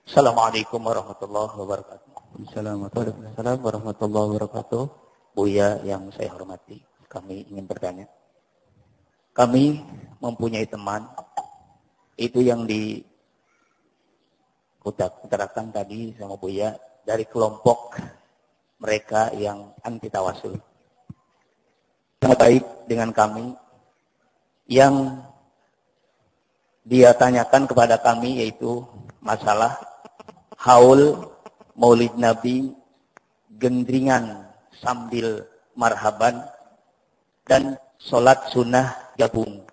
Assalamualaikum warahmatullahi wabarakatuh. Waalaikumsalam warahmatullahi wabarakatuh. Buya yang saya hormati, kami ingin bertanya. Kami mempunyai teman, itu yang diutarakan tadi sama Buya, dari kelompok mereka yang anti tawasul. Sangat baik dengan kami, yang dia tanyakan kepada kami yaitu masalah haul maulid Nabi, gendringan sambil marhaban, dan sholat sunnah gabung.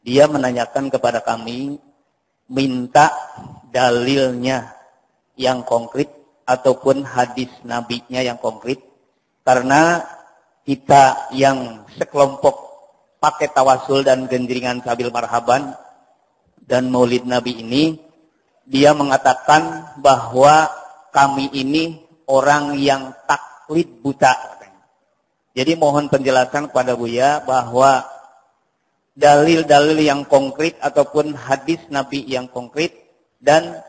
Dia menanyakan kepada kami, minta dalilnya yang konkret ataupun hadis nabinya yang konkret, karena kita yang sekelompok pakai tawasul dan gendringan sambil marhaban dan maulid Nabi ini, dia mengatakan bahwa kami ini orang yang taklid buta. Jadi mohon penjelasan kepada Buya bahwa dalil-dalil yang konkret ataupun hadis Nabi yang konkret, dan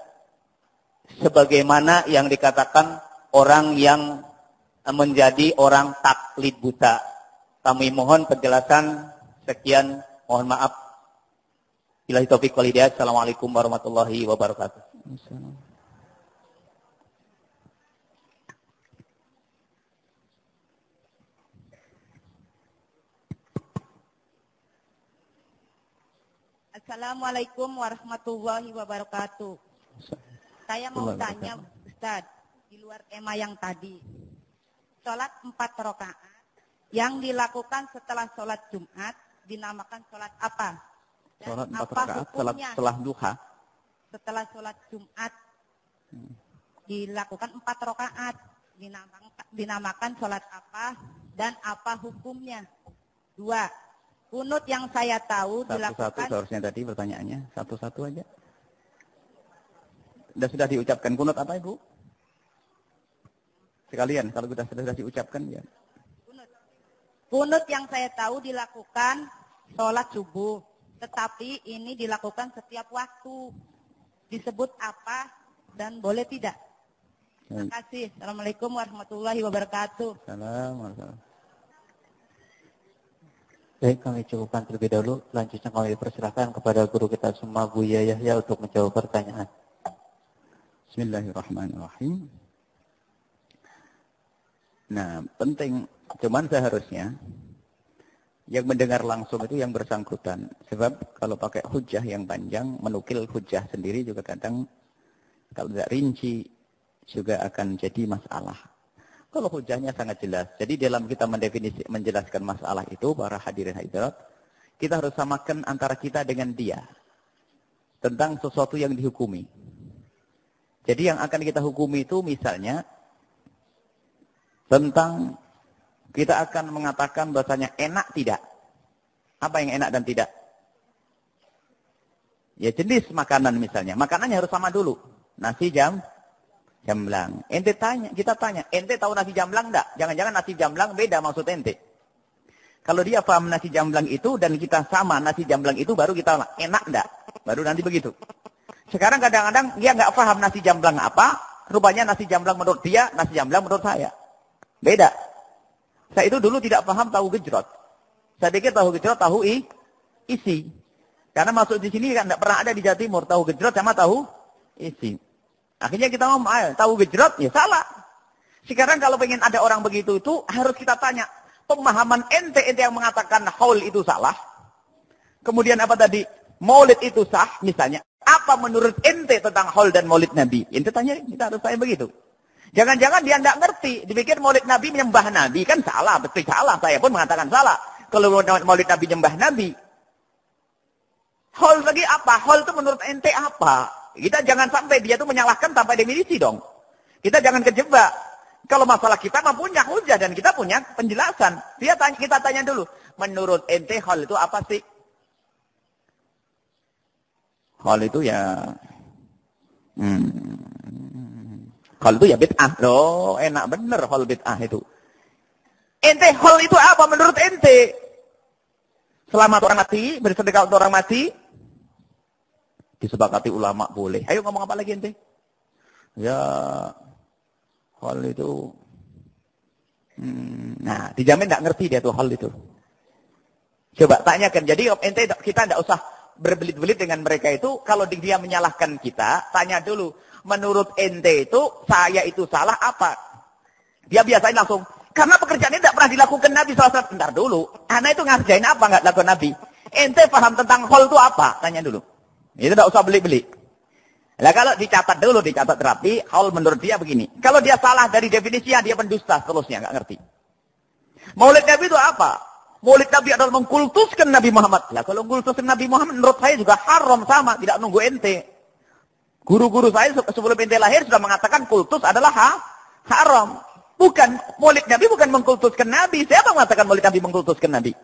sebagaimana yang dikatakan orang yang menjadi orang taklid buta. Kami mohon penjelasan. Sekian, mohon maaf. Billahi taufiq wal hidayah. Assalamualaikum warahmatullahi wabarakatuh. Assalamualaikum warahmatullahi wabarakatuh. Saya mau tanya Ustaz, di luar tema yang tadi. Sholat 4 rakaat yang dilakukan setelah sholat Jumat dinamakan sholat apa? Dan Sholat 4 apa rakaat hukumnya? setelah duha. Setelah sholat Jumat dilakukan 4 rakaat dinamakan sholat apa dan apa hukumnya? 2. Kunut yang saya tahu dilakukan... Satu-satu seharusnya tadi pertanyaannya. Satu-satu aja. Sudah diucapkan kunut apa Ibu? Sekalian, kalau sudah diucapkan ya. Kunut yang saya tahu dilakukan sholat subuh. Tetapi ini dilakukan setiap waktu. Disebut apa dan boleh tidak? Terima kasih. Assalamualaikum warahmatullahi wabarakatuh. Assalamualaikum. Baik, kami cukupkan terlebih dahulu. Selanjutnya kami dipersilakan kepada guru kita semua, Buya Yahya, untuk menjawab pertanyaan. Bismillahirrahmanirrahim. Nah, penting. Cuman seharusnya yang mendengar langsung itu yang bersangkutan. Sebab kalau pakai hujah yang panjang, menukil hujah sendiri juga kadang kalau tidak rinci juga akan jadi masalah. Kalau hujahnya sangat jelas. Jadi dalam kita menjelaskan masalah itu, para hadirin hadirat, kita harus samakan antara kita dengan dia. Tentang sesuatu yang dihukumi. Jadi yang akan kita hukumi itu misalnya, tentang kita akan mengatakan bahasanya enak tidak. Apa yang enak dan tidak? Ya jenis makanan misalnya. Makanannya harus sama dulu. Nasi jamblang. Kita tanya, ente tahu nasi jamblang enggak? Jangan-jangan nasi jamblang beda maksud ente. Kalau dia paham nasi jamblang itu dan kita sama nasi jamblang itu, baru kita enak enggak? Baru nanti begitu. Sekarang kadang-kadang dia enggak paham nasi jamblang apa, rupanya nasi jamblang menurut dia, nasi jamblang menurut saya. Beda. Saya itu dulu tidak paham tahu gejrot. Saya pikir tahu gejrot tahu isi. Karena masuk di sini kan enggak pernah ada di Jawa Timur tahu gejrot sama tahu isi. Akhirnya kita ngomong, tahu gejrot, ya salah. Sekarang kalau pengen ada orang begitu itu, harus kita tanya, pemahaman ente yang mengatakan haul itu salah. Kemudian apa tadi? Maulid itu sah, misalnya. Apa menurut ente tentang haul dan maulid Nabi? Ente tanya, kita harus tanya begitu. Jangan-jangan dia tidak ngerti. Dipikir maulid Nabi menyembah Nabi, kan salah, betul salah. Saya pun mengatakan salah. Kalau maulid Nabi menyembah Nabi. Haul lagi apa? Haul itu menurut ente apa? Kita jangan sampai dia itu menyalahkan tanpa definisi dong. Kita jangan kejebak. Kalau masalah kita mah punya hujah dan kita punya penjelasan. Kita tanya dulu. Menurut ente hal itu apa sih? Hal itu ya... Hal itu ya bid'ah. Loh, enak bener hal bid'ah itu. Ente hal itu apa menurut ente? Selamat orang mati, bersedekah untuk orang mati. Disepakati ulama boleh. Ayo ngomong apa lagi ente? Ya, hal itu. Nah, dijamin tidak ngerti dia tuh hal itu. Coba tanyakan. Jadi ente kita tidak usah berbelit-belit dengan mereka itu. Kalau dia menyalahkan kita, tanya dulu. Menurut ente itu, saya itu salah apa? Dia biasanya langsung, karena pekerjaan ini tidak pernah dilakukan Nabi SAW. Bentar dulu, anak itu ngerjain apa nggak lakukan Nabi? Ente paham tentang hal itu apa? Tanya dulu. Itu tidak usah beli-beli. Nah kalau dicatat dulu, dicatat rapi, hal menurut dia begini. Kalau dia salah dari definisinya, dia pendusta, seterusnya nggak ngerti. Maulid Nabi itu apa? Maulid Nabi adalah mengkultuskan Nabi Muhammad. Lah kalau mengkultuskan Nabi Muhammad, menurut saya juga haram sama, tidak nunggu ente. Guru-guru saya sebelum ente lahir sudah mengatakan kultus adalah haram. Bukan, Maulid Nabi bukan mengkultuskan Nabi. Siapa mengatakan Maulid Nabi mengkultuskan Nabi?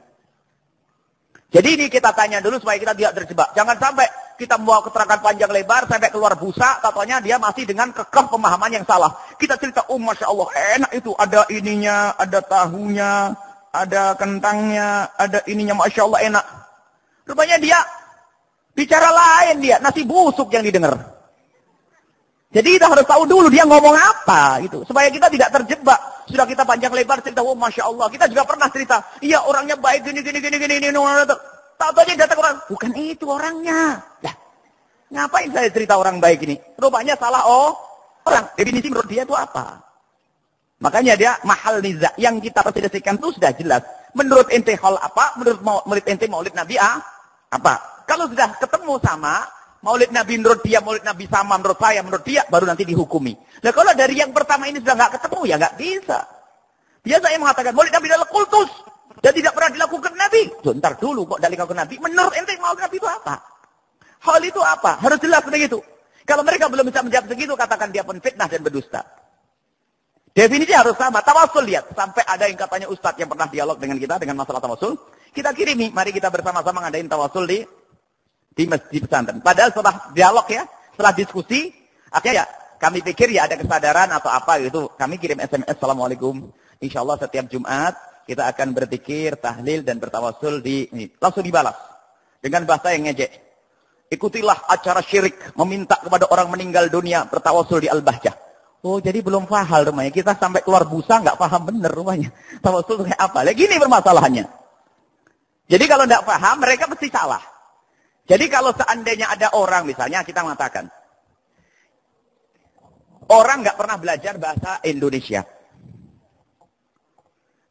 Jadi ini kita tanya dulu supaya kita tidak terjebak. Jangan sampai kita membawa keterangan panjang lebar sampai keluar busa, katanya dia masih dengan kekeh pemahaman yang salah. Kita cerita, Masya Allah, enak itu. Ada ininya, ada tahunya, ada kentangnya, ada ininya, Masya Allah, enak. Rupanya dia bicara lain dia, nasi busuk yang didengar. Jadi kita harus tahu dulu dia ngomong apa gitu. Supaya kita tidak terjebak. Sudah kita panjang lebar cerita, Masya Allah. Kita juga pernah cerita, iya orangnya baik, gini. Tahu aja datang orang, bukan itu orangnya. Lah, ngapain saya cerita orang baik ini? Rupanya salah orang. Definisi menurut dia itu apa? Makanya dia mahal niza. Yang kita perselisihkan itu sudah jelas. Menurut ente hal apa? Menurut ente maulid Nabi apa? Kalau sudah ketemu sama, maulid Nabi menurut dia, maulid Nabi sama menurut saya, menurut dia, baru nanti dihukumi. Nah kalau dari yang pertama ini sudah nggak ketemu, ya nggak bisa. Biasa saya mengatakan, maulid Nabi adalah kultus. Dan tidak pernah dilakukan Nabi. Bentar dulu kok dilakukan Nabi. Menurut ente maulid Nabi itu apa? Hal itu apa? Harus jelas begitu. Kalau mereka belum bisa menjawab segitu, katakan dia penfitnah dan berdusta. Definisi harus sama. Tawasul lihat. Sampai ada yang katanya Ustadz yang pernah dialog dengan kita, dengan masalah tawasul. Kita kirimi, mari kita bersama-sama ngadain tawasul di masjid pesantren. Padahal setelah dialog ya, setelah diskusi, akhirnya ya, kami pikir ya ada kesadaran atau apa gitu. Kami kirim SMS, Assalamualaikum. Insya Allah setiap Jumat, kita akan berzikir, tahlil, dan bertawasul langsung dibalas. Dengan bahasa yang ngejek. Ikutilah acara syirik, meminta kepada orang meninggal dunia, bertawasul di Al-Bahjah. Oh, jadi belum paham rumahnya. Kita sampai keluar busa, nggak paham bener rumahnya. Tawasul kayak apa? Lagi ini permasalahannya. Jadi kalau nggak paham, mereka pasti salah. Jadi kalau seandainya ada orang, misalnya kita mengatakan, orang nggak pernah belajar bahasa Indonesia.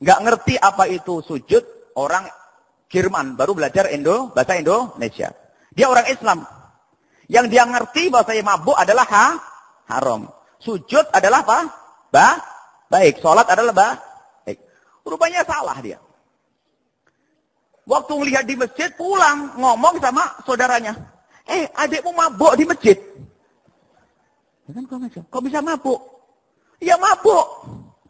Nggak ngerti apa itu sujud, orang Jerman baru belajar bahasa Indonesia. Dia orang Islam. Yang dia ngerti bahasa mabuk adalah haram. Sujud adalah apa? Baik. Sholat adalah baik. Rupanya salah dia. Waktu melihat di masjid, pulang ngomong sama saudaranya. Adikmu mabuk di masjid. Kok bisa mabuk? Iya mabuk.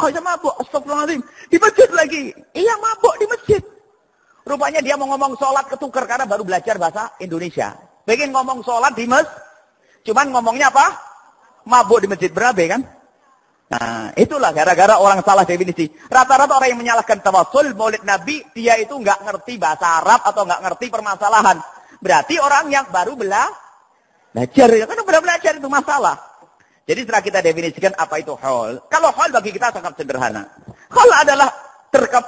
Kok bisa mabuk? Astagfirullahaladzim. Di masjid lagi. Iya mabuk di masjid. Rupanya dia mau ngomong sholat ketukar karena baru belajar bahasa Indonesia. Pengen ngomong sholat di masjid. Cuman ngomongnya apa? Mabuk di masjid. Berabe kan? Nah, itulah gara-gara orang salah definisi. Rata-rata orang yang menyalahkan tawasul, maulid Nabi, dia itu nggak ngerti bahasa Arab atau nggak ngerti permasalahan. Berarti orang yang baru belajar. Ya kan baru belajar itu masalah. Jadi setelah kita definisikan apa itu hal. Kalau hal bagi kita sangat sederhana. Hal adalah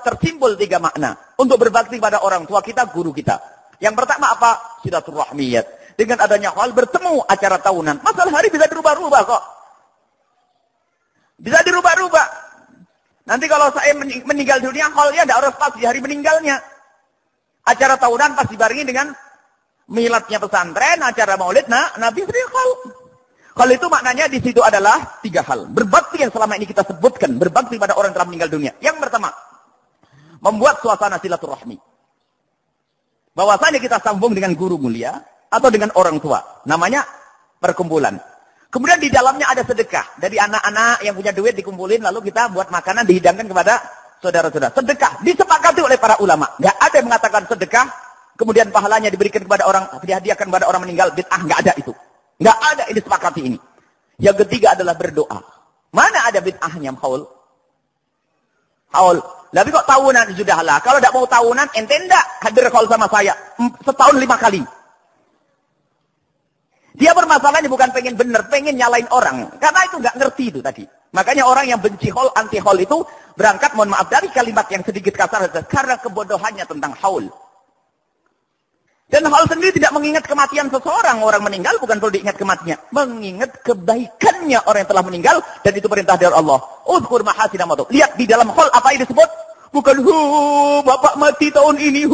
tersimpul 3 makna. Untuk berbakti pada orang tua kita, guru kita. Yang pertama apa? Silaturahmiyat. Dengan adanya hal bertemu acara tahunan. Masalah hari bisa dirubah-rubah kok. Bisa dirubah-rubah. Nanti kalau saya meninggal dunia, halnya tidak harus pas di hari meninggalnya. Acara tahunan pas dibarengi dengan miladnya pesantren, acara maulid, Nabi sendiri hal. Hal itu maknanya di situ adalah 3 hal. Berbakti yang selama ini kita sebutkan. Berbakti pada orang yang telah meninggal dunia. Yang pertama, membuat suasana silaturahmi. Bahwasanya kita sambung dengan guru mulia atau dengan orang tua. Namanya perkumpulan. Kemudian di dalamnya ada sedekah. Dari anak-anak yang punya duit dikumpulin, lalu kita buat makanan dihidangkan kepada saudara-saudara. Sedekah disepakati oleh para ulama. Nggak ada yang mengatakan sedekah, kemudian pahalanya diberikan kepada orang, dihadiahkan kepada orang meninggal. Bid'ah, nggak ada itu. Nggak ada yang disepakati ini. Yang ketiga adalah berdoa. Mana ada bid'ahnya, haul? Haul. Tapi kok tahunan sudah lah. Kalau tidak mau tahunan, ente enggak hadir haul sama saya. Setahun 5 kali. Dia bermasalahnya bukan pengen benar, pengen nyalain orang. Karena itu nggak ngerti itu tadi. Makanya orang yang benci haul, anti haul itu berangkat, mohon maaf, dari kalimat yang sedikit kasar karena kebodohannya tentang haul. Dan haul sendiri tidak mengingat kematian seseorang. Orang meninggal bukan perlu diingat kematiannya. Mengingat kebaikannya orang yang telah meninggal. Dan itu perintah dari Allah. Udhkur mahasina matu. Lihat di dalam haul apa yang disebut. Bukan bapak mati tahun ini.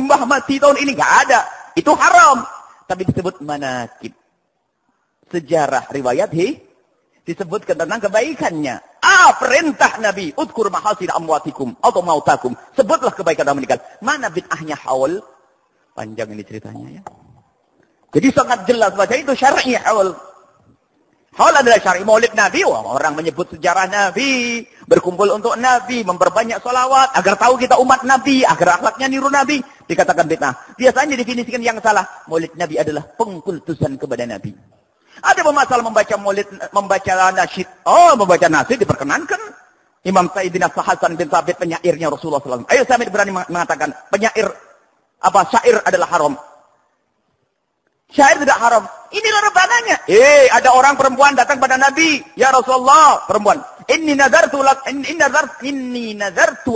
Mbah mati tahun ini. Nggak ada. Itu haram. Tapi disebut manakib. Sejarah riwayat disebutkan tentang kebaikannya. Perintah Nabi. Udhkur mahasina amwatikum. Atau mautakum. Sebutlah kebaikan orang meninggal. Mana bid'ahnya haul? Panjang ini ceritanya ya. Jadi sangat jelas baca itu syar'i haul. Haul adalah syar'i. Maulid Nabi, orang menyebut sejarah Nabi, berkumpul untuk Nabi, memperbanyak sholawat agar tahu kita umat Nabi, agar akhlaknya niru Nabi, dikatakan bid'ah. Biasanya definisikan yang salah. Maulid Nabi adalah pengkultusan kepada Nabi. Ada pemasalah membaca maulid, membaca nasyid. Membaca nasyid diperkenankan. Imam Sayyidina Hasan bin Thabit penyairnya Rasulullah SAW. Ayo saya berani mengatakan penyair syair adalah haram. Syair tidak haram. Inilah rebananya. Ada orang perempuan datang pada Nabi. Ya Rasulullah, perempuan. Inni nazartu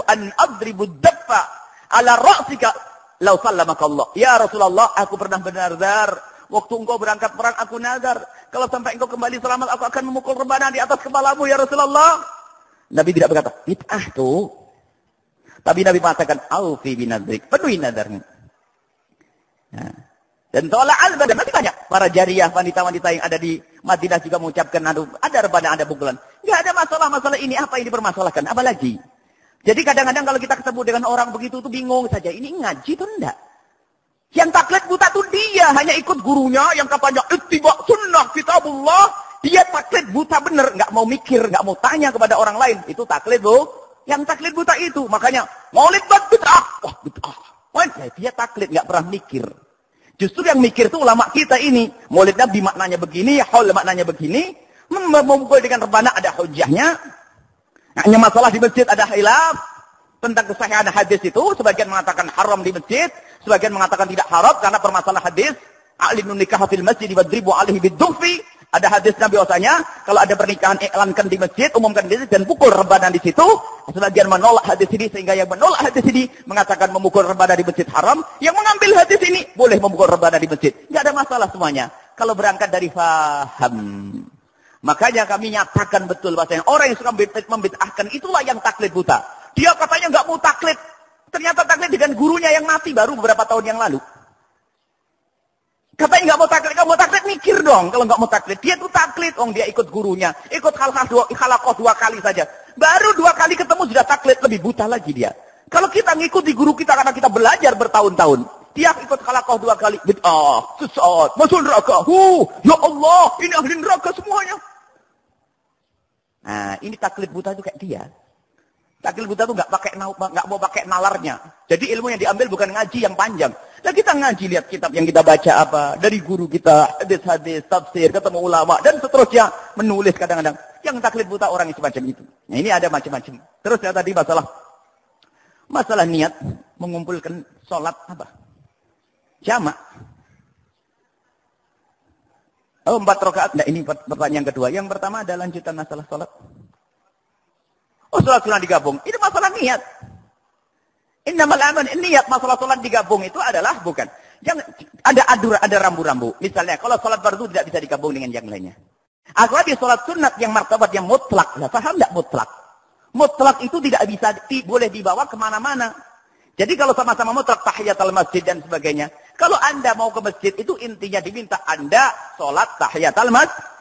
an adribu daffa ala ra'sika law sallamaka Allah. Ya Rasulullah, aku pernah bernazar. Waktu engkau berangkat perang, aku nazar. Kalau sampai engkau kembali selamat, aku akan memukul rebana di atas kepalamu, ya Rasulullah. Nabi tidak berkata, bid'ah tuh. Tapi Nabi mengatakan, aufi binadrik. Penuhi nadarnya. Nah. Dan tolak al-badan masih banyak para jariyah, wanita-wanita yang ada di Madinah juga mengucapkan ada rebana, ada pukulan. Enggak ada masalah ini apa yang dipermasalahkan, apalagi. Jadi kadang-kadang kalau kita ketemu dengan orang begitu tuh bingung saja, ini ngaji tuh enggak. Yang taklid buta tuh dia hanya ikut gurunya yang katanya ittiba sunnah kitabullah, dia taklid buta bener, enggak mau mikir, enggak mau tanya kepada orang lain. Itu taklid loh. Yang taklid buta itu, makanya maulid bid'ah. Wah, bid'ah. Wah, dia taklid enggak pernah mikir. Justru yang mikir itu ulama kita ini. Maulid Nabi maknanya begini, haul maknanya begini. Memukul dengan rebana ada hujahnya. Hanya masalah di masjid ada khilaf. Tentang kesahihan hadis itu. Sebagian mengatakan haram di masjid. Sebagian mengatakan tidak haram karena permasalahan hadis. A'linun nikah fil masjid wadribu alihi biddufi. Ada hadis Nabi bahwasanya kalau ada pernikahan iklankan di masjid, umumkan di masjid dan pukul rebana di situ. Sebagian menolak hadis ini sehingga yang menolak hadis ini mengatakan memukul rebana di masjid haram. Yang mengambil hadis ini boleh memukul rebana di masjid. Enggak ada masalah semuanya. Kalau berangkat dari faham. Makanya kami nyatakan betul bahwasanya orang yang suka membid'ahkan itulah yang taklid buta. Dia katanya enggak mau taklid. Ternyata taklid dengan gurunya yang mati baru beberapa tahun yang lalu. Katanya nggak mau taklid mikir dong. Kalau nggak mau taklid, dia tuh taklid. Dia ikut gurunya, ikut halakoh 2 kali saja. Baru 2 kali ketemu sudah taklid, lebih buta lagi dia. Kalau kita ngikuti guru kita karena kita belajar bertahun-tahun, dia ikut halakoh 2 kali, bid'ah, sesat, masuk neraka. Ya Allah, ini ahli neraka semuanya. Nah, ini taklid buta itu kayak dia. Taklid buta itu nggak mau pakai nalarnya. Jadi ilmu yang diambil bukan ngaji yang panjang. Nah kita ngaji, lihat kitab yang kita baca apa. Dari guru kita, hadis-hadis, tafsir, ketemu ulama, dan seterusnya. Menulis kadang-kadang. Yang taklid buta orang yang semacam itu. Nah ini ada macam-macam. Terus ya tadi masalah niat. Mengumpulkan sholat apa? Jamak. 4 rakaat. Nah ini pertanyaan kedua. Yang pertama ada lanjutan masalah sholat. Sholat sunnah digabung. Itu masalah niat. Innamal amal niat. Masalah sholat digabung itu adalah bukan. Ada rambu-rambu. Misalnya kalau sholat fardu tidak bisa digabung dengan yang lainnya. Apalagi sholat sunat yang martabat yang mutlak. Nah, paham tidak mutlak? Mutlak itu tidak bisa boleh dibawa kemana-mana. Jadi kalau sama-sama mutlak tahiyatul masjid dan sebagainya. Kalau anda mau ke masjid itu intinya diminta anda sholat tahiyatul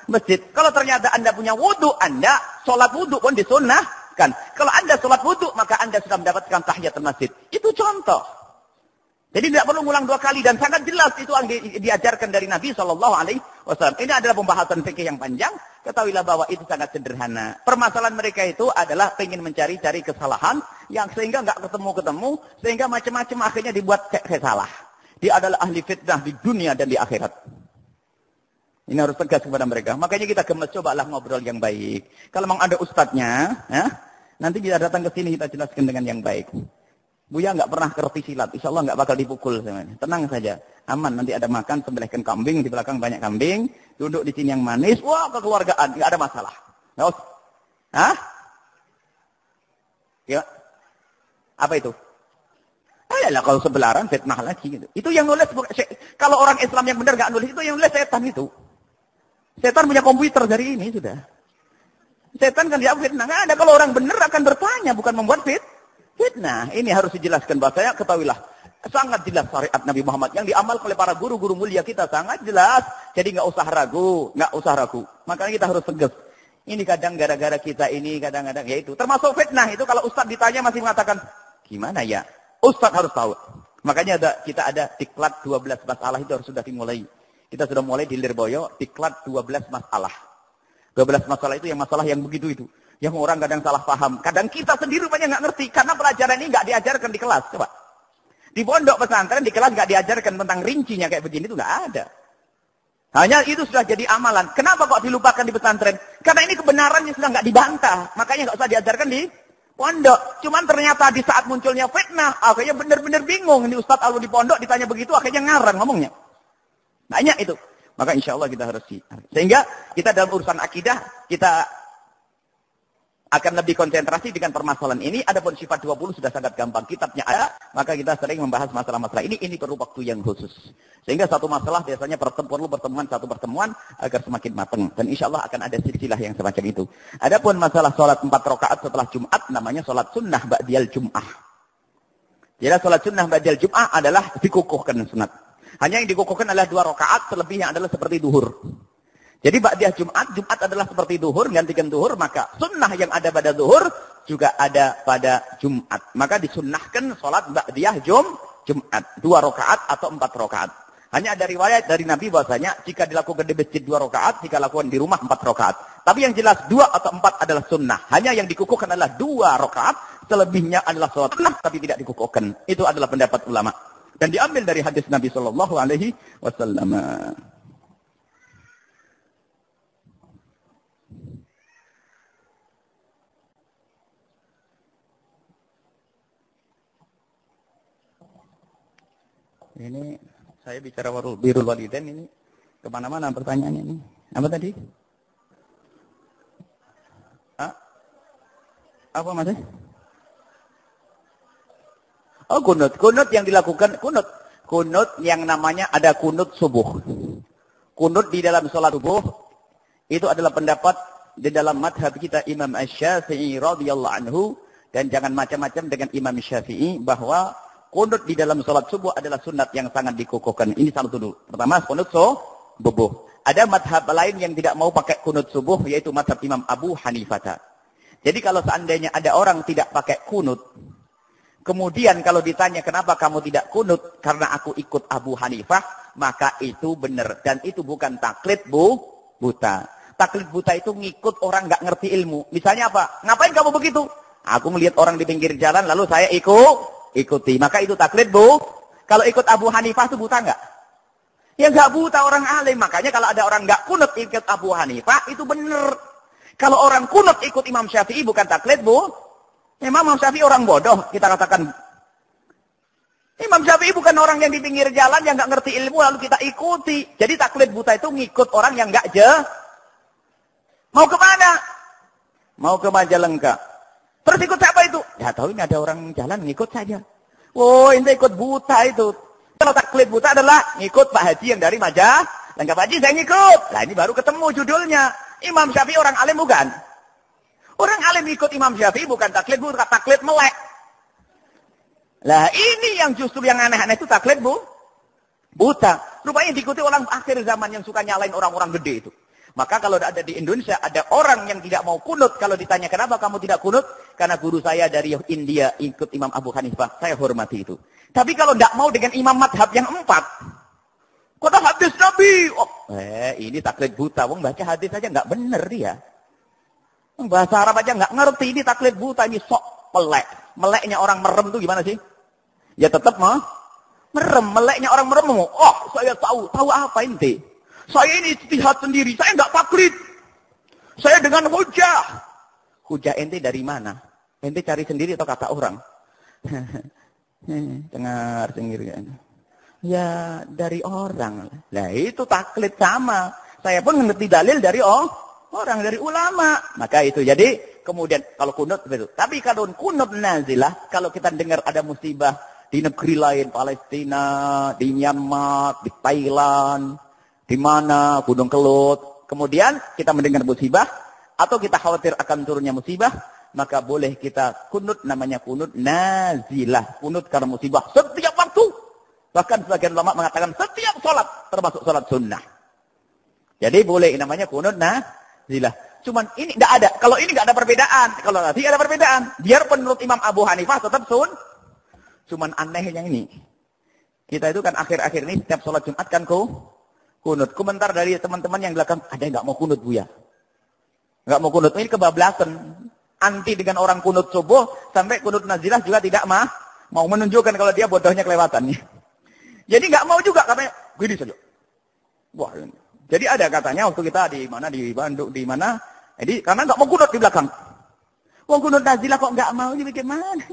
masjid. Kalau ternyata anda punya wudu, anda sholat wudu pun disunnah. Kalau anda sholat wudu, maka anda sudah mendapatkan tahiyatul masjid. Itu contoh. Jadi tidak perlu ngulang 2 kali dan sangat jelas itu yang diajarkan dari Nabi SAW. Ini adalah pembahasan fikih yang panjang. Ketahuilah bahwa itu sangat sederhana. Permasalahan mereka itu adalah ingin mencari-cari kesalahan yang sehingga nggak ketemu-ketemu, sehingga macam-macam akhirnya dibuat kayak salah. Dia adalah ahli fitnah di dunia dan di akhirat. Ini harus tegas kepada mereka. Makanya kita gemes, cobalah ngobrol yang baik. Kalau memang ada ustadznya, ya, nanti kita datang ke sini kita jelaskan dengan yang baik. Buya nggak pernah ngerti silat, insya Allah nggak bakal dipukul semuanya. Tenang saja, aman. Nanti ada makan, sembelihkan kambing, di belakang banyak kambing, duduk di sini yang manis, wah kekeluargaan, nggak ada masalah. Nggak usah. Hah? Ya. Apa itu? Ayolah kalau sebelaran fitnah lagi gitu. Itu yang nulis, kalau orang Islam yang benar nggak nulis, itu yang nulis setan itu. Setan punya komputer dari ini sudah. Setan kan dia fitnah, nggak ada. Kalau orang benar akan bertanya, bukan membuat fitnah. Ini harus dijelaskan bahasanya, ketahuilah. Sangat jelas syariat Nabi Muhammad yang diamalkan oleh para guru-guru mulia kita, sangat jelas. Jadi nggak usah ragu. Makanya kita harus tegas. Ini kadang gara-gara kita ini, kadang-kadang ya itu. Termasuk fitnah itu kalau Ustaz ditanya masih mengatakan, gimana ya? Ustaz harus tahu. Makanya kita ada diklat 12 masalah itu harus sudah dimulai. Kita sudah mulai di Lirboyo, diklat 12 masalah. 12 masalah itu yang masalah yang begitu itu. Yang orang kadang salah paham. Kadang kita sendiri banyak nggak ngerti. Karena pelajaran ini nggak diajarkan di kelas. Coba. Di pondok pesantren, di kelas nggak diajarkan tentang rincinya kayak begini. Itu nggak ada. Hanya itu sudah jadi amalan. Kenapa kok dilupakan di pesantren? Karena ini kebenarannya sudah nggak dibantah. Makanya nggak usah diajarkan di pondok. Cuman ternyata di saat munculnya fitnah, akhirnya benar-benar bingung. Ini Ustadz kalau di pondok ditanya begitu, akhirnya ngarang ngomongnya. Banyak itu. Maka insya Allah kita harus sehingga kita dalam urusan akidah, kita akan lebih konsentrasi dengan permasalahan ini. Adapun sifat 20 sudah sangat gampang. Kitabnya ada, maka kita sering membahas masalah-masalah ini. Ini perlu waktu yang khusus. Sehingga satu masalah biasanya perlu satu pertemuan agar semakin matang. Dan insya Allah akan ada silsilah yang semacam itu. Adapun masalah sholat 4 rakaat setelah Jumat, namanya sholat sunnah ba'diyal Jum'ah. Jadi sholat sunnah ba'diyal Jum'ah adalah dikukuhkan sunat. Hanya yang dikukuhkan adalah 2 rakaat, selebihnya adalah seperti duhur. Jadi ba'diyah Jumat adalah seperti duhur, gantikan duhur, maka sunnah yang ada pada duhur juga ada pada Jumat. Maka disunnahkan sholat ba'diyah Jumat. 2 rakaat atau 4 rakaat. Hanya ada riwayat dari Nabi bahwasanya jika dilakukan di masjid 2 rakaat, jika lakukan di rumah 4 rakaat. Tapi yang jelas 2 atau 4 adalah sunnah. Hanya yang dikukuhkan adalah 2 rakaat, selebihnya adalah sholat sunnah tapi tidak dikukuhkan. Itu adalah pendapat ulama. Dan diambil dari hadis Nabi Shallallahu Alaihi Wasallam. Ini saya bicara birrul walidain ini kemana-mana pertanyaannya ini. Apa tadi? Apa mas? Oh kunut yang dilakukan kunut yang namanya ada kunut subuh. Kunut di dalam sholat subuh itu adalah pendapat di dalam madhab kita Imam Asy-Syafi'i radhiyallahu anhu, dan jangan macam-macam dengan Imam Syafi'i bahwa kunut di dalam sholat subuh adalah sunat yang sangat dikukuhkan. Ini satu dulu. Pertama, kunut subuh. Ada madhab lain yang tidak mau pakai kunut subuh, yaitu madhab Imam Abu Hanifah. Jadi kalau seandainya ada orang tidak pakai kunut, kemudian kalau ditanya kenapa kamu tidak kunut, karena aku ikut Abu Hanifah, maka itu benar. Dan itu bukan taklid buta. Taklid buta itu ngikut orang nggak ngerti ilmu. Misalnya apa? Ngapain kamu begitu? Aku melihat orang di pinggir jalan, lalu saya ikuti. Maka itu taklid Kalau ikut Abu Hanifah itu buta nggak? Ya nggak buta, orang alim. Makanya kalau ada orang nggak kunut ikut Abu Hanifah, itu benar. Kalau orang kunut ikut Imam Syafi'i bukan taklid Memang Imam Syafi'i orang bodoh, kita katakan. Imam Syafi'i bukan orang yang di pinggir jalan yang nggak ngerti ilmu lalu kita ikuti. Jadi taklid buta itu ngikut orang yang nggak Mau kemana? Mau ke Majalengka. Terus ikut siapa itu? Ya tahu ini ada orang jalan, ngikut saja. Oh, ini ikut buta itu. Kalau taklid buta adalah ngikut Pak Haji yang dari Majalengka. Pak Haji saya ngikut. Nah ini baru ketemu judulnya. Imam Syafi'i orang alim bukan? Orang alim ikut Imam Syafi'i bukan taklid buta, taklid melek. Lah ini yang justru yang aneh-aneh itu taklid buta. Rupanya diikuti orang akhir zaman yang suka nyalain orang-orang gede itu. Maka kalau ada di Indonesia, ada orang yang tidak mau kunut. Kalau ditanya kenapa kamu tidak kunut? Karena guru saya dari India ikut Imam Abu Hanifah. Saya hormati itu. Tapi kalau tidak mau dengan imam madhab yang 4. Kata hadis Nabi. Oh, ini taklid buta. Wong baca hadis aja nggak bener dia. Bahasa Arab aja nggak ngerti. Ini taklid buta. Ini sok melek. Meleknya orang merem itu gimana sih? Ya tetap merem. Meleknya orang merem. Oh saya tahu. Tahu apa inti? Saya ini istihad sendiri. Saya nggak taklid. Saya dengan hujah. Hujah ente dari mana? Ente cari sendiri atau kata orang? Dengar kan. Ya dari orang. Nah itu taklid sama. Saya pun ngerti dalil dari orang, dari ulama. Maka itu jadi kemudian kalau kunut betul. Tapi kalau kunut nazilah, kalau kita dengar ada musibah di negeri lain, Palestina, di Myanmar, di Thailand, di mana Gunung Kelut. Kemudian kita mendengar musibah atau kita khawatir akan turunnya musibah, maka boleh kita kunut, namanya kunut nazilah. Kunut karena musibah setiap waktu. Bahkan sebagian ulama mengatakan setiap sholat, termasuk sholat sunnah. Jadi boleh namanya kunut nazilah. Cuman ini tidak ada. Kalau ini tidak ada perbedaan. Kalau nanti ada perbedaan. Biar menurut Imam Abu Hanifah tetap Cuman anehnya ini. Kita itu kan akhir-akhir ini setiap sholat Jumat kan kunut. Komentar dari teman-teman yang belakang, ada yang nggak mau kunut Buya? Nggak mau kunut. Ini kebablasan. Anti dengan orang kunut subuh, sampai kunut nazilah juga tidak mau menunjukkan kalau dia bodohnya kelewatan. Jadi nggak mau juga, katanya gini saja. Wah, jadi ada katanya waktu kita di Bandung, di mana, jadi karena nggak mau kunut di belakang. Wong kunut nazilah kok nggak mau, jadi bagaimana?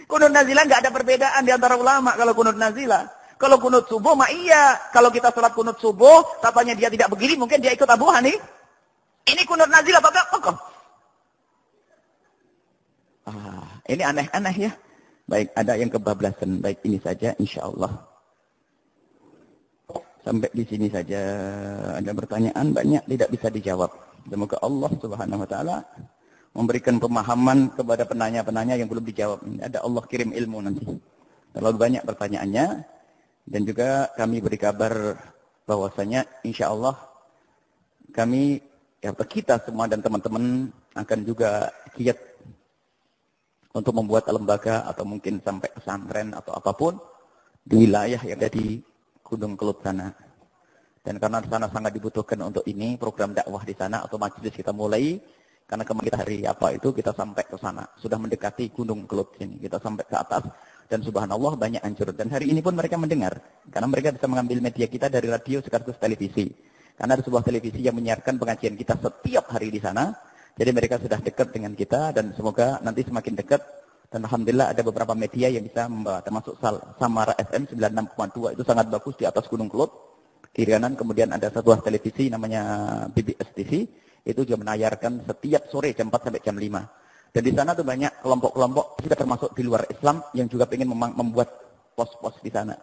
Kunut nazilah nggak ada perbedaan di antara ulama kalau kunut nazilah. Kalau kunut subuh mah iya, kalau kita sholat kunut subuh, katanya dia tidak begini, mungkin dia ikut Abu Hanifah. Ini kunut nazilah apa enggak? Ini aneh-aneh ya. Baik, ada yang kebablasan. Baik, ini saja insyaallah. Sampai di sini saja. Ada pertanyaan banyak tidak bisa dijawab. Semoga Allah Subhanahu wa taala memberikan pemahaman kepada penanya-penanya yang belum dijawab. Ada Allah kirim ilmu nanti. Terlalu banyak pertanyaannya dan juga kami beri kabar bahwasanya insyaallah kami kita semua dan teman-teman akan juga giat untuk membuat lembaga atau mungkin sampai pesantren atau apapun di wilayah yang ada di Gunung Kelut sana. Dan karena sana sangat dibutuhkan untuk ini, program dakwah di sana atau majelis kita mulai, karena kemarin kita hari kita sampai ke sana. Sudah mendekati Gunung Kelut ini, kita sampai ke atas. Dan subhanallah banyak hancur. Dan hari ini pun mereka mendengar. Karena mereka bisa mengambil media kita dari radio sekaligus televisi. Karena ada sebuah televisi yang menyiarkan pengajian kita setiap hari di sana. Jadi mereka sudah dekat dengan kita dan semoga nanti semakin dekat. Dan alhamdulillah ada beberapa media yang bisa membawa, termasuk Samara FM 96,2 itu sangat bagus di atas Gunung Kelut. Kiri kanan kemudian ada sebuah televisi namanya BBS TV. Itu juga menayarkan setiap sore jam 4 sampai jam 5. Dan di sana tuh banyak kelompok-kelompok juga termasuk di luar Islam yang juga ingin membuat pos-pos di sana.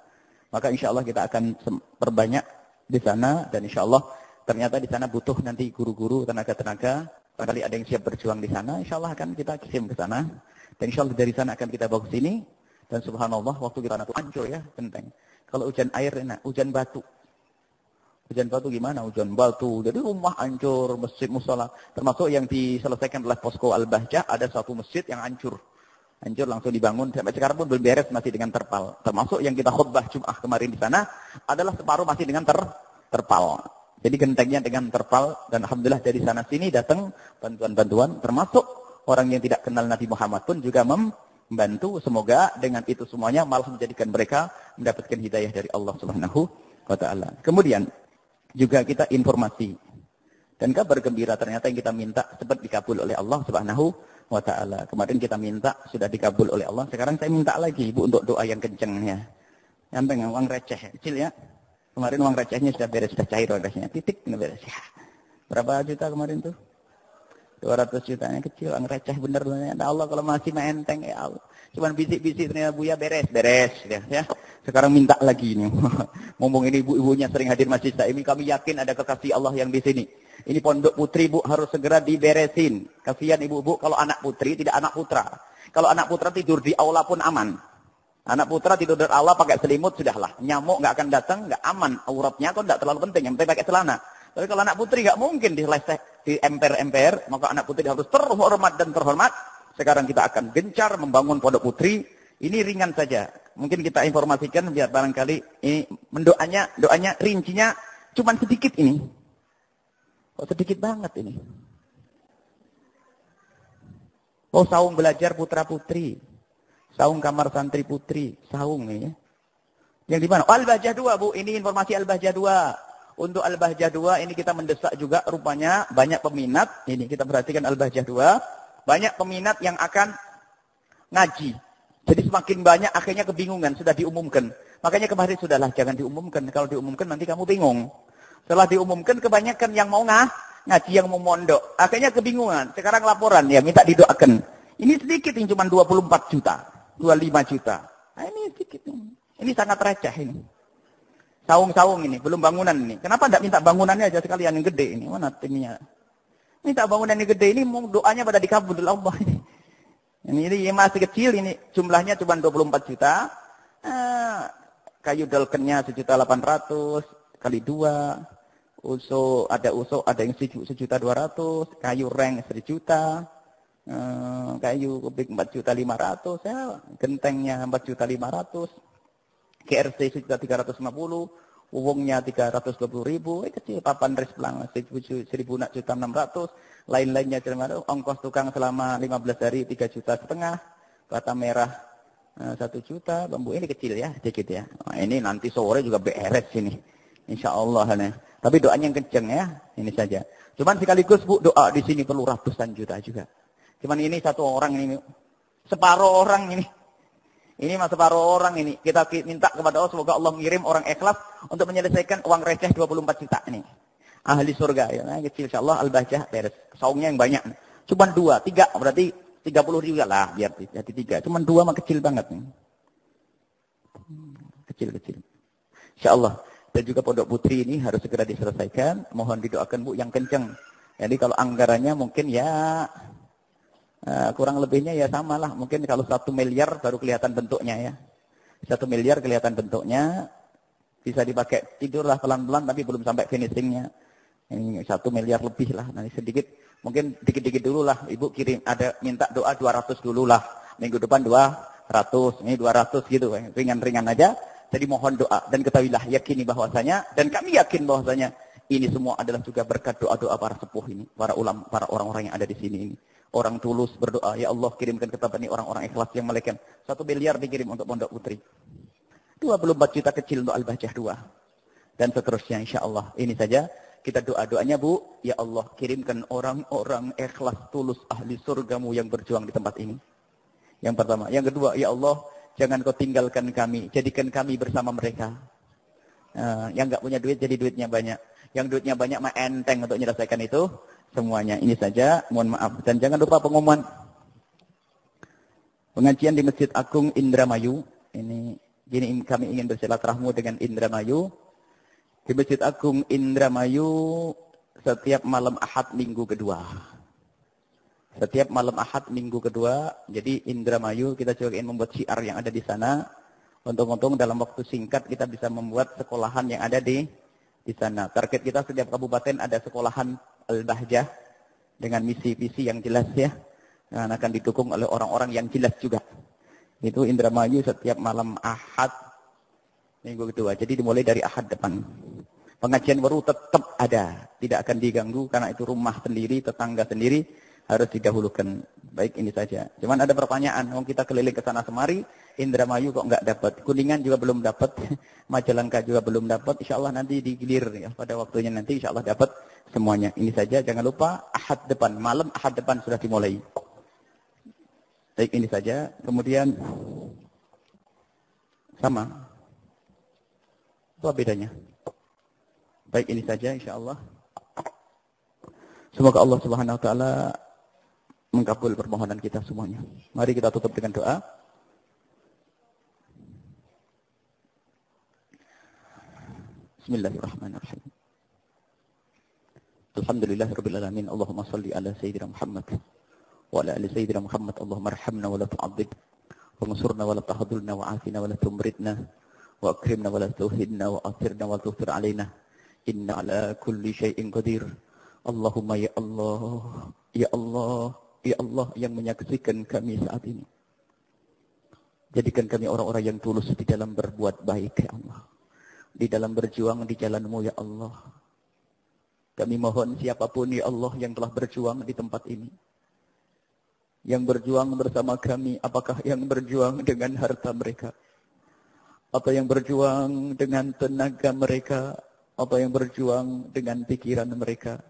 Maka insya Allah kita akan perbanyak di sana dan insya Allah ternyata di sana butuh nanti guru-guru, tenaga-tenaga. Barangkali ada yang siap berjuang di sana, insya Allah akan kita kirim ke sana. Dan insya Allah dari sana akan kita bawa ke sini. Dan subhanallah waktu kita itu hancur ya, genteng. Kalau hujan air enak, hujan batu. Hujan batu gimana? Hujan batu. Jadi rumah hancur, masjid musola. Termasuk yang diselesaikan oleh Posko Al-Bahjah, ada satu masjid yang hancur. Hancur langsung dibangun. Sampai sekarang pun belum beres, masih dengan terpal. Termasuk yang kita khutbah Jum'ah kemarin di sana, adalah separuh masih dengan terpal. Jadi gentengnya dengan terpal. Dan alhamdulillah dari sana sini datang bantuan-bantuan. Termasuk orang yang tidak kenal Nabi Muhammad pun juga membantu. Semoga dengan itu semuanya malah menjadikan mereka mendapatkan hidayah dari Allah Subhanahu wa ta'ala. Kemudian juga kita informasi dan kabar gembira ternyata yang kita minta sempat dikabul oleh Allah Subhanahu wa ta'ala. Kemarin kita minta sudah dikabul oleh Allah. Sekarang saya minta lagi Ibu untuk doa yang kencengnya. Sampai uang receh kecil ya. Kemarin uang recehnya sudah beres, sudah cair uang recehnya. Titik beres ya. Berapa juta kemarin tuh? 200 jutanya kecil, uang receh bener. Ya Allah kalau masih enteng ya Allah. Cuman bisik-bisik ternyata Buya beres ya. Sekarang minta lagi ini. Ngomong ini ibu-ibunya sering hadir masjid ini, kami yakin ada kekasih Allah yang di sini. Ini pondok putri Bu harus segera diberesin. Kasihan ibu-ibu kalau anak putri tidak anak putra. Kalau anak putra tidur di aula pun aman. Anak putra tidur di aula pakai selimut sudahlah. Nyamuk nggak akan datang, nggak aman. Auratnya kok nggak terlalu penting, yang penting pakai celana. Tapi kalau anak putri nggak mungkin di emper-emper, maka anak putri harus terhormat dan terhormat. Sekarang kita akan gencar membangun pondok putri. Ini ringan saja. Mungkin kita informasikan biar barangkali ini doanya rincinya cuma sedikit ini. Oh sedikit banget ini. Oh saung belajar putra putri. Saung kamar santri putri. Saung nih ya. Yang di mana? Al-Bahjah 2 Bu. Ini informasi Al-Bahjah 2. Untuk Al-Bahjah 2 ini kita mendesak juga rupanya banyak peminat. Ini kita perhatikan Al-Bahjah 2. Banyak peminat yang akan ngaji. Jadi semakin banyak akhirnya kebingungan, sudah diumumkan. Makanya kemarin sudahlah jangan diumumkan. Kalau diumumkan nanti kamu bingung. Setelah diumumkan kebanyakan yang mau ngaji, yang mau mondok. Akhirnya kebingungan. Sekarang laporan ya minta didoakan. Ini sedikit yang cuma 24 juta, 25 juta. Nah, ini sedikit. Ini sangat receh ini. Saung-saung ini, belum bangunan ini. Kenapa tidak minta bangunannya aja sekalian yang gede ini? Mana timnya? Minta bangunan yang gede ini, doanya pada dikabul Allah ini. Ini masih kecil, ini jumlahnya cuma 24 juta. Kayu dolkennya 1.800.000 kali 2. Ada yang 1.200.000. Kayu reng 1 juta. Kayu kubik 4.500.000. Ya, gentengnya 4.500.000. KRC 1.350.000. Uwungnya 320.000, kecil. Papan resplang 1.600.000, lain-lainnya ongkos tukang selama 15 hari 3,5 juta. Bata merah 1 juta, bambu ini kecil ya, sedikit ya. Nah, ini nanti sore juga beres ini, insya Allah nih. Tapi doanya yang kenceng ya, ini saja. Cuman sekaligus Bu, doa di sini perlu ratusan juta juga. Cuman ini satu orang ini, separuh orang ini. Ini mah separuh orang ini. Kita minta kepada Allah semoga Allah mengirim orang ikhlas untuk menyelesaikan uang receh 24 juta ini. Ahli surga ya. Nah, kecil insyaallah Al-Bahjah beres. Saungnya yang banyak. Cuman 2, 3 berarti 30.000 lah biar jadi 3. Cuman 2 mah kecil banget nih. Kecil-kecil. Insyaallah. Dan juga Pondok Putri ini harus segera diselesaikan. Mohon didoakan Bu yang kenceng. Jadi kalau anggarannya mungkin ya kurang lebihnya ya sama lah. Mungkin kalau 1 miliar baru kelihatan bentuknya ya. 1 miliar kelihatan bentuknya. Bisa dipakai tidurlah pelan-pelan tapi belum sampai finishingnya. Ini 1 miliar lebih lah. Nanti sedikit. Mungkin dikit-dikit dulu lah. Ibu kirim ada minta doa 200 dulu lah. Minggu depan 200. Ini 200 gitu. Ringan-ringan aja. Jadi mohon doa. Dan ketahuilah yakini bahwasanya. Dan kami yakin bahwasanya. Ini semua adalah juga berkat doa-doa para sepuh ini. Para ulama, para orang-orang yang ada di sini ini. Orang tulus berdoa, ya Allah kirimkan ke tempat ini orang-orang ikhlas yang melekkan. 1 miliar dikirim untuk Pondok Putri. 24 juta kecil untuk Al-Bahjah 2. Dan seterusnya insya Allah. Ini saja kita doa-doanya Bu. Ya Allah kirimkan orang-orang ikhlas tulus ahli surgamu yang berjuang di tempat ini. Yang pertama. Yang kedua, ya Allah jangan kau tinggalkan kami. Jadikan kami bersama mereka. Yang enggak punya duit jadi duitnya banyak. Yang duitnya banyak mah enteng untuk menyelesaikan itu. Semuanya ini saja, mohon maaf. Dan jangan lupa pengumuman pengajian di Masjid Agung Indramayu. Ini kami ingin bersilaturahmi dengan Indramayu. Di Masjid Agung Indramayu setiap malam Ahad minggu kedua. Setiap malam Ahad minggu kedua. Jadi Indramayu kita juga ingin membuat syiar yang ada di sana. Untung-untung dalam waktu singkat kita bisa membuat sekolahan yang ada di sana. Target kita setiap kabupaten ada sekolahan Al-Bahjah dengan misi-visi yang jelas ya. Dan akan didukung oleh orang-orang yang jelas juga. Itu Indramayu setiap malam Ahad minggu kedua. Jadi dimulai dari Ahad depan. Pengajian baru tetap ada. Tidak akan diganggu karena itu rumah sendiri, tetangga sendiri. Harus didahulukan. Baik ini saja. Cuman ada pertanyaan. Kalau kita keliling ke sana semari. Indramayu kok enggak dapat. Kuningan juga belum dapat. Majalengka juga belum dapat. InsyaAllah nanti digilir ya. Pada waktunya nanti insyaAllah dapat semuanya. Ini saja. Jangan lupa Ahad depan. Malam Ahad depan sudah dimulai. Baik ini saja. Kemudian. Sama. Apa bedanya? Baik ini saja insyaAllah. Semoga Allah Subhanahu Wa Taala mengkabul permohonan kita semuanya. Mari kita tutup dengan doa. Bismillahirrahmanirrahim. Alhamdulillahirabbil alamin. Allahumma shalli ala sayyidina Muhammad wa ala ali sayyidina Muhammad. Allahumma arhamna wa la tu'adzib. Wansurna wa la tahdhulna wa afina wa la tumritna wa akrimna wa la tuhinna wa athirna wa tughfir alaina. Inna ala kulli syai'in qadir. Allahumma ya Allah, ya Allah, ya Allah yang menyaksikan kami saat ini. Jadikan kami orang-orang yang tulus di dalam berbuat baik ya Allah. Di dalam berjuang di jalan-Mu ya Allah. Kami mohon siapapun ya Allah yang telah berjuang di tempat ini. Yang berjuang bersama kami, apakah yang berjuang dengan harta mereka? Atau yang berjuang dengan tenaga mereka? Atau yang berjuang dengan pikiran mereka?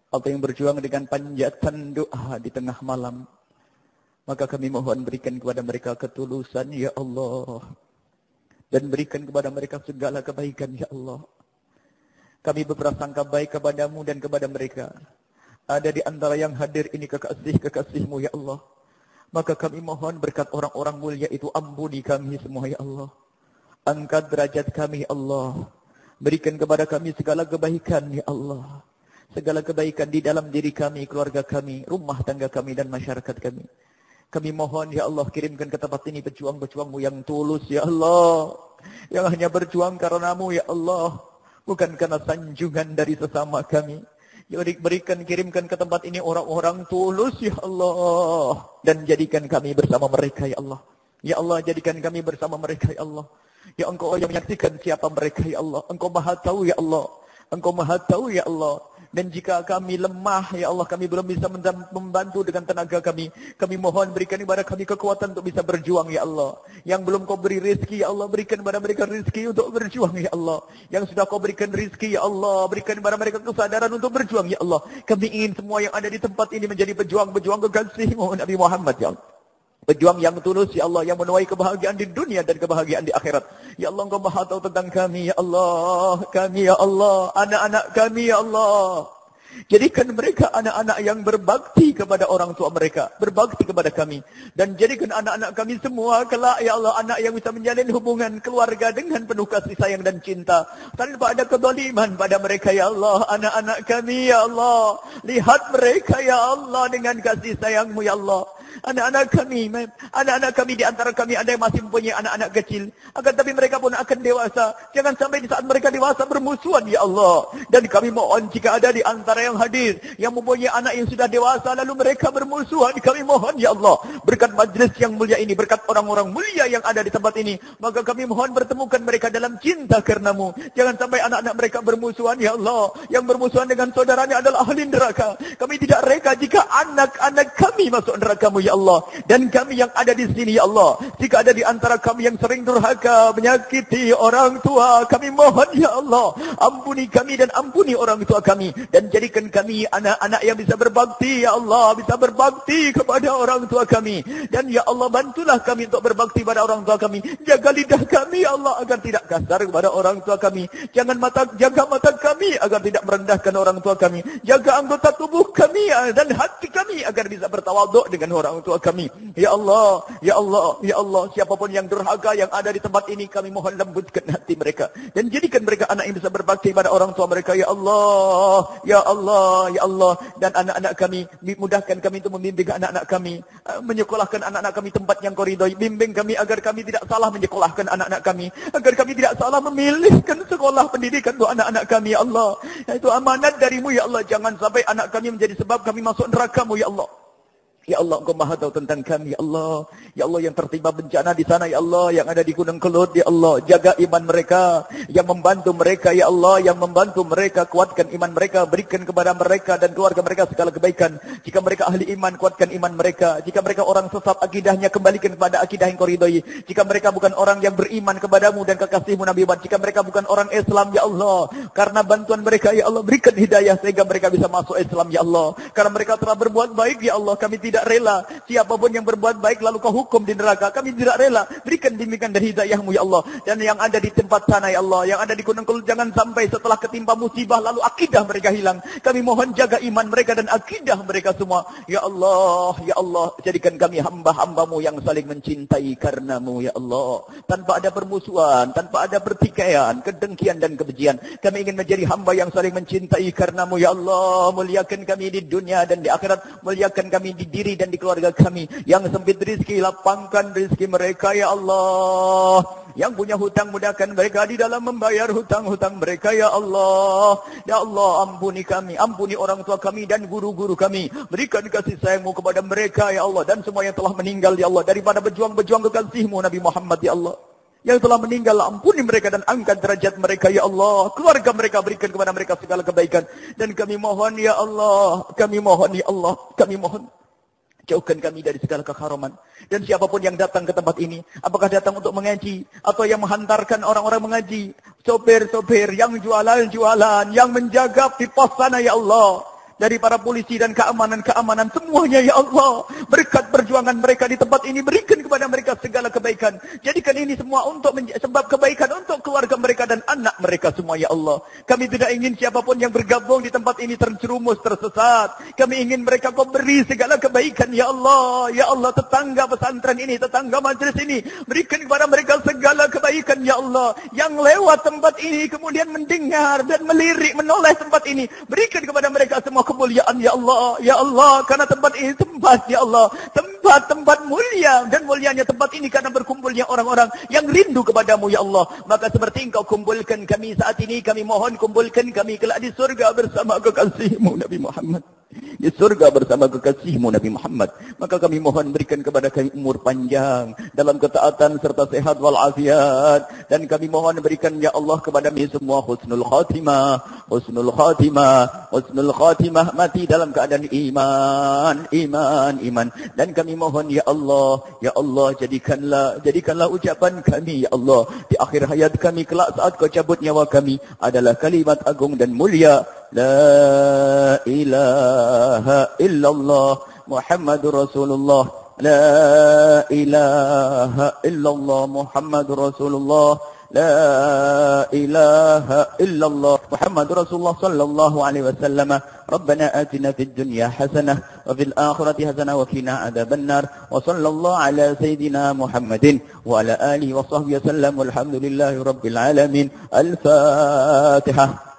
Atau yang berjuang dengan panjatan doa di tengah malam? Maka kami mohon berikan kepada mereka ketulusan, ya Allah. Dan berikan kepada mereka segala kebaikan, ya Allah. Kami berprasangka baik kepadamu dan kepada mereka. Ada di antara yang hadir ini kekasih-kekasihmu, ya Allah. Maka kami mohon berkat orang-orang mulia itu, ampuni kami semua, ya Allah. Angkat derajat kami, ya Allah. Berikan kepada kami segala kebaikan, ya Allah. Segala kebaikan di dalam diri kami, keluarga kami, rumah tangga kami, dan masyarakat kami. Kami mohon, ya Allah, kirimkan ke tempat ini pejuang-pejuangmu yang tulus, ya Allah. Yang hanya berjuang karenamu, ya Allah. Bukan karena sanjungan dari sesama kami. Ya, kirimkan ke tempat ini orang-orang tulus, ya Allah. Dan jadikan kami bersama mereka, ya Allah. Ya Allah, jadikan kami bersama mereka, ya Allah. Ya Engkau yang menyaksikan siapa mereka, ya Allah. Engkau maha tahu, ya Allah. Engkau maha tahu, ya Allah. Dan jika kami lemah, ya Allah, kami belum bisa membantu dengan tenaga kami. Kami mohon berikan kepada kami kekuatan untuk bisa berjuang, ya Allah. Yang belum kau beri rezeki, ya Allah, berikan kepada mereka rezeki untuk berjuang, ya Allah. Yang sudah kau berikan rezeki, ya Allah, berikan kepada mereka kesadaran untuk berjuang, ya Allah. Kami ingin semua yang ada di tempat ini menjadi pejuang-pejuang kekasih-Mu Nabi Muhammad, ya Allah. Pejuang yang tulus, ya Allah, yang menuai kebahagiaan di dunia dan kebahagiaan di akhirat. Ya Allah, Engkau maha tahu tentang kami, ya Allah. Kami, ya Allah. Anak-anak kami, ya Allah. Jadikan mereka anak-anak yang berbakti kepada orang tua mereka. Berbakti kepada kami. Dan jadikan anak-anak kami semua kelak, ya Allah, anak yang bisa menjalin hubungan keluarga dengan penuh kasih sayang dan cinta. Tanpa ada kezaliman pada mereka, ya Allah. Anak-anak kami, ya Allah. Lihat mereka, ya Allah, dengan kasih sayang-Mu, ya Allah. Anak-anak kami di antara kami ada yang masih mempunyai anak-anak kecil. Akan tapi mereka pun akan dewasa. Jangan sampai di saat mereka dewasa bermusuhan, ya Allah. Dan kami mohon jika ada di antara yang hadir yang mempunyai anak yang sudah dewasa lalu mereka bermusuhan, kami mohon, ya Allah, berkat majlis yang mulia ini, berkat orang-orang mulia yang ada di tempat ini, maka kami mohon bertemukan mereka dalam cinta karenamu. Jangan sampai anak-anak mereka bermusuhan, ya Allah. Yang bermusuhan dengan saudaranya adalah ahli neraka. Kami tidak reka jika anak-anak kami masuk neraka-Mu, ya Allah. Dan kami yang ada di sini, ya Allah, jika ada di antara kami yang sering durhaka, menyakiti orang tua, kami mohon, ya Allah, ampuni kami dan ampuni orang tua kami. Dan jadikan kami anak-anak yang bisa berbakti, ya Allah, bisa berbakti kepada orang tua kami. Dan ya Allah, bantulah kami untuk berbakti pada orang tua kami. Jaga lidah kami, ya Allah, agar tidak kasar kepada orang tua kami. Jaga mata kami agar tidak merendahkan orang tua kami. Jaga anggota tubuh kami dan hati kami agar bisa bertawaduk dengan orang tua kami. Ya Allah, ya Allah, ya Allah, siapapun yang durhaka yang ada di tempat ini, kami mohon lembutkan hati mereka dan jadikan mereka anak yang bisa berbakti pada orang tua mereka, ya Allah, ya Allah, ya Allah. Dan anak-anak kami, mudahkan kami untuk membimbing anak-anak kami, menyekolahkan anak-anak kami tempat yang Kau ridhoi. Bimbing kami agar kami tidak salah menyekolahkan anak-anak kami, agar kami tidak salah memilihkan sekolah pendidikan untuk anak-anak kami, ya Allah. Itu amanat dari-Mu, ya Allah. Jangan sampai anak kami menjadi sebab kami masuk neraka-Mu, ya Allah. Ya Allah, Engkau maha tahu tentang kami, ya Allah. Ya Allah, yang tertimpa bencana di sana, ya Allah, yang ada di Gunung Kelut, ya Allah, jaga iman mereka, yang membantu mereka, ya Allah, yang membantu mereka, kuatkan iman mereka, berikan kepada mereka dan keluarga mereka segala kebaikan. Jika mereka ahli iman, kuatkan iman mereka. Jika mereka orang sesat akidahnya, kembalikan kepada akidah yang Kau ridhoi. Jika mereka bukan orang yang beriman kepadamu dan kekasih-Mu Nabi Muhammad, jika mereka bukan orang Islam, ya Allah, karena bantuan mereka, ya Allah, berikan hidayah sehingga mereka bisa masuk Islam, ya Allah. Karena mereka telah berbuat baik, ya Allah, kami tidak rela siapapun yang berbuat baik lalu Kau hukum di neraka. Kami tidak rela. Berikan bimbingan dan hidayah-Mu, ya Allah. Dan yang ada di tempat sana, ya Allah, yang ada di Gunung Kelut, jangan sampai setelah ketimpa musibah lalu akidah mereka hilang. Kami mohon jaga iman mereka dan akidah mereka semua, ya Allah, ya Allah. Jadikan kami hamba-hamba-Mu yang saling mencintai karenamu, ya Allah. Tanpa ada permusuhan, tanpa ada pertikaian, kedengkian dan kebencian. Kami ingin menjadi hamba yang saling mencintai karenamu, ya Allah. Muliakan kami di dunia dan di akhirat. Muliakan kami di diri dan di keluarga kami. Yang sempit rezeki, lapangkan rezeki mereka, ya Allah. Yang punya hutang, mudahkan mereka di dalam membayar hutang-hutang mereka, ya Allah. Ya Allah, ampuni kami, ampuni orang tua kami dan guru-guru kami. Berikan kasih sayang-Mu kepada mereka, ya Allah. Dan semua yang telah meninggal, ya Allah, daripada berjuang-berjuang kekasih-Mu Nabi Muhammad, ya Allah. Yang telah meninggal, ampuni mereka dan angkat derajat mereka, ya Allah. Keluarga mereka, berikan kepada mereka segala kebaikan. Dan kami mohon, ya Allah, kami mohon, ya Allah, kami mohon, jauhkan kami dari segala keharaman. Dan siapapun yang datang ke tempat ini, apakah datang untuk mengaji, atau yang menghantarkan orang-orang mengaji, sopir-sopir, yang jualan-jualan, yang menjaga di pos sana, ya Allah. dari para polisi dan keamanan-keamanan semuanya ya Allah. Berkat perjuangan mereka di tempat ini, berikan kepada mereka segala kebaikan. Jadikan ini semua untuk sebab kebaikan untuk keluarga mereka dan anak mereka semua ya Allah. Kami tidak ingin siapapun yang bergabung di tempat ini terjerumus, tersesat. Kami ingin mereka kau beri segala kebaikan ya Allah. Ya Allah, tetangga pesantren ini, tetangga majlis ini, berikan kepada mereka segala kebaikan ya Allah. Yang lewat tempat ini kemudian mendengar dan melirik menoleh tempat ini, berikan kepada mereka semua kemuliaan ya Allah. Ya Allah, karena tempat ini tempat ya Allah, tempat mulia, dan mulianya tempat ini karena berkumpulnya orang-orang yang rindu kepadamu ya Allah. Maka seperti engkau kumpulkan kami saat ini, kami mohon kumpulkan kami kelak di surga bersama kekasihmu Nabi Muhammad. Di surga bersama kekasihmu Nabi Muhammad. Maka kami mohon berikan kepada kami umur panjang dalam ketaatan serta sehat walafiat. Dan kami mohon berikan ya Allah kepada kami semua husnul khatimah, husnul khatimah, husnul khatimah, mati dalam keadaan iman. Dan kami mohon ya Allah, jadikanlah ucapan kami ya Allah di akhir hayat kami kelak saat kau cabut nyawa kami adalah kalimat agung dan mulia, la ilaha illallah Muhammadur Rasulullah, la ilaha illallah Muhammadur Rasulullah, la ilaha illallah Muhammadur Rasulullah sallallahu alaihi wasallam. Rabbana atina fid dunya hasanah wa fil akhirati hasanah wa qina adzabannar. Wa sallallahu ala sayidina Muhammadin wa ala alihi wa sahbihi wasallam. Walhamdulillahi rabbil alamin. Al-Fatihah.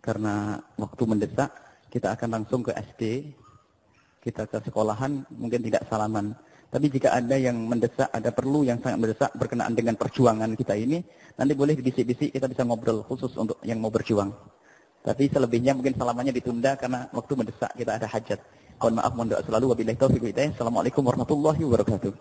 Karena waktu mendesak, kita akan langsung ke SD, kita ke sekolahan, mungkin tidak salaman. Tapi jika ada yang mendesak, ada perlu yang sangat mendesak berkenaan dengan perjuangan kita ini, nanti boleh dibisik-bisik, kita bisa ngobrol khusus untuk yang mau berjuang. Tapi selebihnya mungkin salamannya ditunda karena waktu mendesak, kita ada hajat. Mohon maaf, mohon doa selalu. Wabillahi taufiq wal hidayah. Assalamualaikum warahmatullahi wabarakatuh.